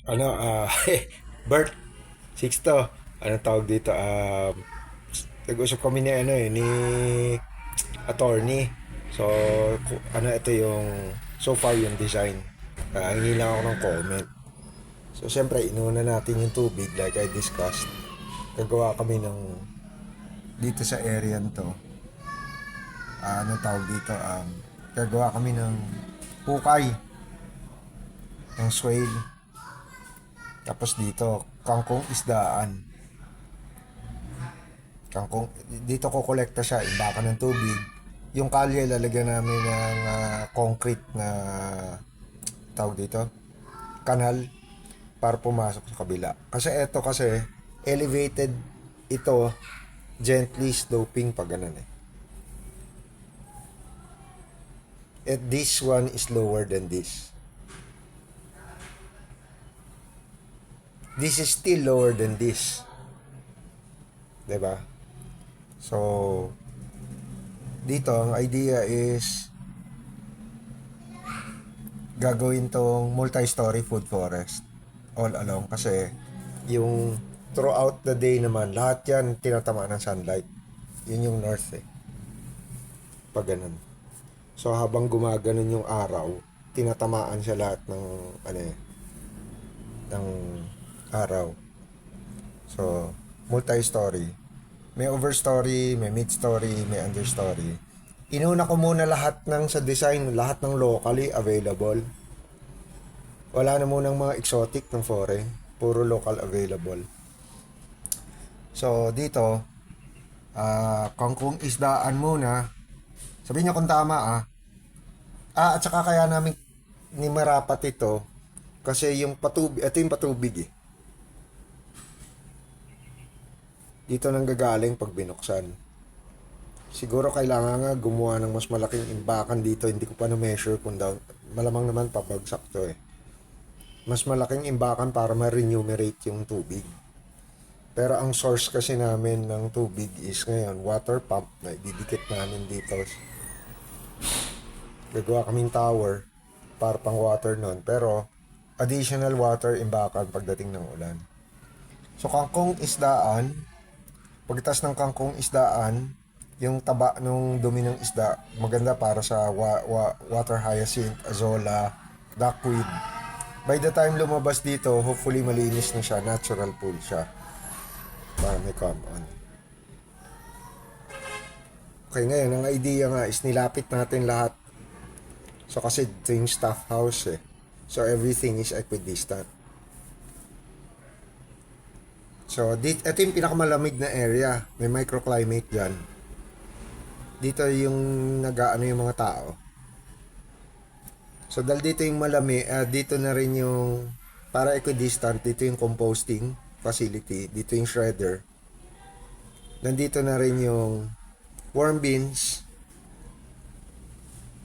ano, Bert, Sixto, anong tawag dito? Nag-usap kami ni, ano eh, ni attorney. So, ano, ito yung, so far yung design. Hingi lang ako ng comment. So, siyempre, inuna natin yung tubig, like I discussed. Gagawa kami ng, dito sa area to, anong tawag dito? Gagawa kami ng hukay, ng swale. Tapos dito, kangkong isdaan. Kangkong, dito ko kolekta siya, imbakan ng tubig. Yung kalye lalagyan namin ng concrete na tawag dito, kanal para pumasok sa kabila. Kasi eto kasi elevated ito, gently sloping pag ganun eh. At this one is lower than this. This is still lower than this. 'Di ba? So, dito ang idea is gagawin tong multi-story food forest all along kasi yung throughout the day naman lahat yan tinatamaan ng sunlight. Yun yung north eh. Pag ganun. So habang gumaganon yung araw, tinatamaan siya lahat ng ano eh, ng araw. So multi-story. May overstory, may mid-story, may understory. Inuna ko muna lahat ng sa design, lahat ng locally available. Wala na munang mga exotic ng foreign. Puro local available. So, dito, kangkong isdaan muna. Sabihin niyo kung tama at saka kaya namin ni Marapat ito kasi yung patubig, ito yung patubig eh. Dito nang gagaling pag binuksan. Siguro kailangan nga gumawa ng mas malaking imbakan dito. Hindi ko pa na-measure kung daw. Malamang naman pabagsak to eh. Mas malaking imbakan para ma-remunerate yung tubig. Pero ang source kasi namin ng tubig is ngayon water pump na ididikit namin dito. Gagawa kaming tower para pang water nun. Pero additional water imbakan pagdating ng ulan. So kangkong isdaan, pagtas ng kangkong isdaan, yung taba ng dumi ng isda, maganda para sa water hyacinth, azolla, duckweed. By the time lumabas dito, hopefully malinis na siya, natural pool siya. Para may come on. Okay, ngayon, ang idea nga is nilapit natin lahat. So kasi ito yung staff house eh. So everything is equidistant. So ito yung pinakamalamig na area. May microclimate dyan. Dito yung nag-aano yung mga tao. So dahil dito yung malamig, dito na rin yung para equidistant, dito yung composting facility, dito yung shredder. Nandito na rin yung worm beans.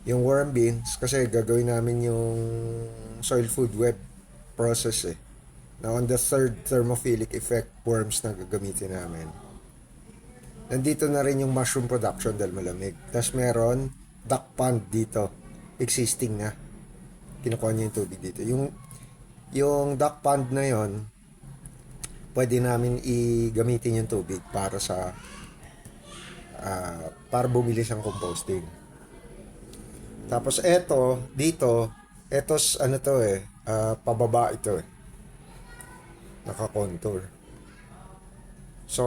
Yung worm beans, kasi gagawin namin yung soil food web process eh. Now on the third thermophilic effect, worms na gagamitin namin. Nandito na rin yung mushroom production dahil malamig. Tapos meron duck pond dito, existing na. Kinukuha niya yung tubig dito. Yung duck pond na yon, pwede namin i-gamitin yung tubig para sa para bumili siyang composting. Tapos eto, dito, etos ano to eh, pababa ito eh. Naka-contour. So,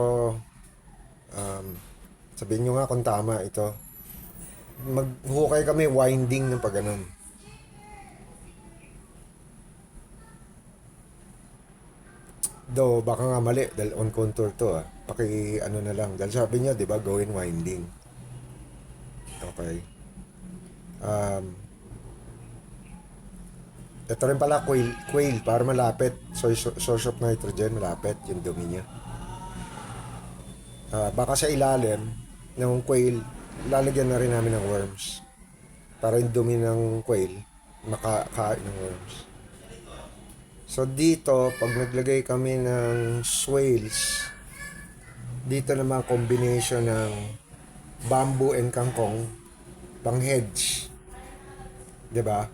sabihin nyo nga kung tama ito. Maghukay kami winding ng pag ganun. Do baka nga mali dahil on contour to Paki ano na lang. Dahil sabi niya, di ba, gawin winding. Okay. Ito rin pala, quail para malapit. Source of nitrogen, malapit yung dumi niya. Baka sa ilalim ng quail, lalagyan na rin namin ng worms. Para yung dumi ng quail, makakain ng worms. So dito, pag naglagay kami ng swales, dito naman combination ng bamboo and kangkong, pang hedge. 'Di ba?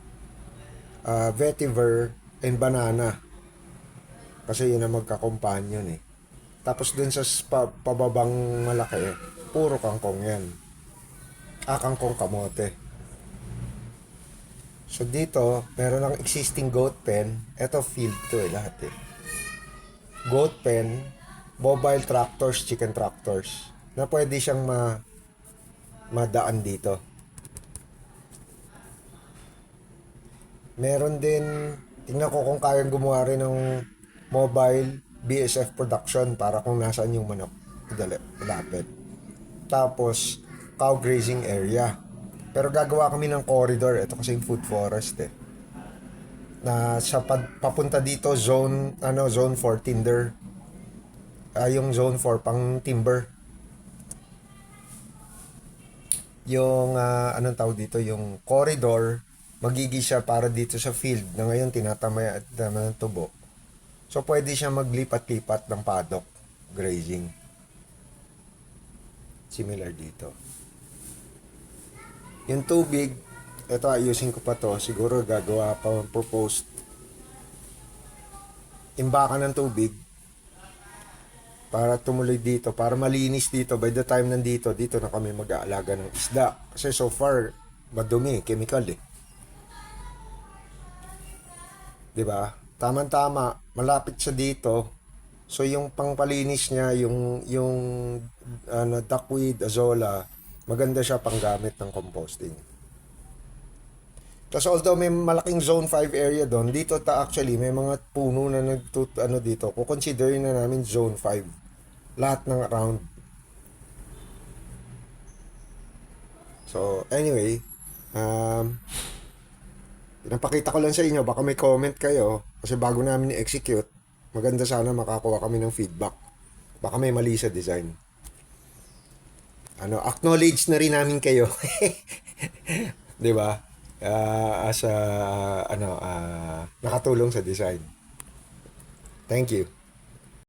Vetiver and banana. Kasi yun ang magka-companion eh. Tapos dun sa pababang malaki, puro kangkong yan. Kangkong kamote. So dito, meron ng existing goat pen. Ito field to eh, lahat eh. Goat pen, mobile tractors, chicken tractors. Na pwede siyang madaan dito. Meron din, tingnan ko kung kayang gumawa rin ng mobile BSF production para kung nasaan yung manok. Lapit. Tapos, cow grazing area. Pero gagawa kami ng corridor. Ito kasi yung food forest eh. Na sa papunta dito, zone 4 tinder. Yung zone 4 pang timber. Yung, anong tawag dito, yung corridor, magiging siya para dito sa field na ngayon tinatamay at ng tubo. So, pwede siya maglipat-lipat ng paddock grazing. Similar dito. Yung tubig, ito ayusin ko pa to. Siguro gagawa pa proposed imbakan ng tubig para tumuloy dito, para malinis dito. By the time nandito, dito na kami mag-aalaga ng isda. Kasi so far, madumi, chemical eh. 'Di ba? Tama-tama, malapit siya dito. So yung pangpalinis niya, yung duckweed, azolla, maganda siya panggamit ng composting. Tapos although may malaking zone 5 area doon, dito actually may mga puno na dito. Kung considering na namin zone 5. Lahat ng around. So anyway, pinapakita ko lang sa inyo, baka may comment kayo kasi bago namin i-execute, maganda sana makakuha kami ng feedback. Baka may mali sa design. Acknowledge na rin namin kayo. 'Di ba? As nakatulong sa design. Thank you.